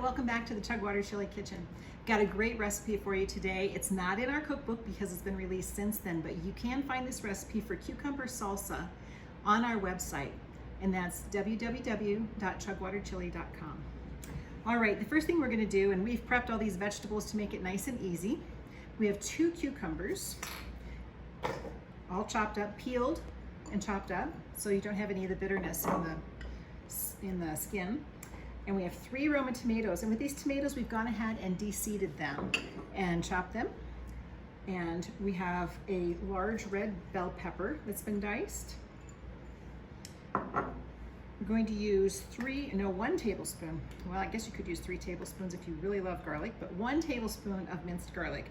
welcome back to the Chugwater Chili Kitchen. Got a great recipe for you today. It's not in our cookbook because it's been released since then, but you can find this recipe for cucumber salsa on our website, and that's www.chugwaterchili.com. All right, the first thing we're gonna do, and we've prepped all these vegetables to make it nice and easy. We have 2 cucumbers, all chopped up, peeled and chopped up, so you don't have any of the bitterness in the skin. And we have 3 Roma tomatoes. And with these tomatoes, we've gone ahead and de-seeded them and chopped them. And we have a large red bell pepper that's been diced. We're going to use 1 tablespoon. Well, I guess you could use 3 tablespoons if you really love garlic, but 1 tablespoon of minced garlic.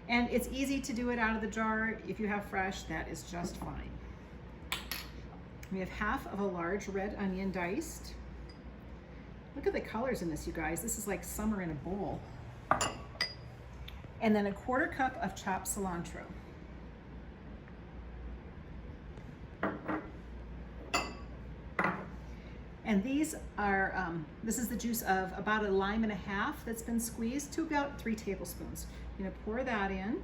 And it's easy to do it out of the jar. If you have fresh, that is just fine. We have half of a large red onion diced. Look at the colors in this, you guys. This is like summer in a bowl. And then a 1/4 cup of chopped cilantro. And these are, this is the juice of about 1.5 limes that's been squeezed to about 3 tablespoons. You're gonna pour that in.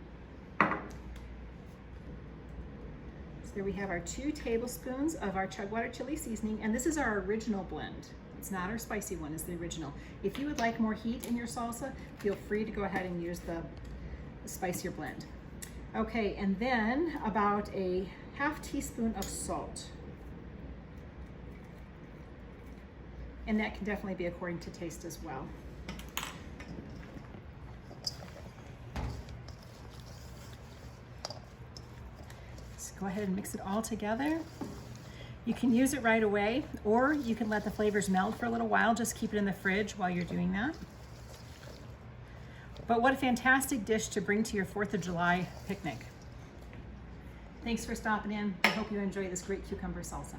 So there we have our 2 tablespoons of our Chugwater Chili Seasoning, and this is our original blend. It's not our spicy one, it's the original. If you would like more heat in your salsa, feel free to go ahead and use the spicier blend. Okay, and then about a 1/2 teaspoon of salt. And that can definitely be according to taste as well. So go ahead and mix it all together. You can use it right away, or you can let the flavors melt for a little while. Just keep it in the fridge while you're doing that. But what a fantastic dish to bring to your 4th of July picnic. Thanks for stopping in. I hope you enjoy this great cucumber salsa.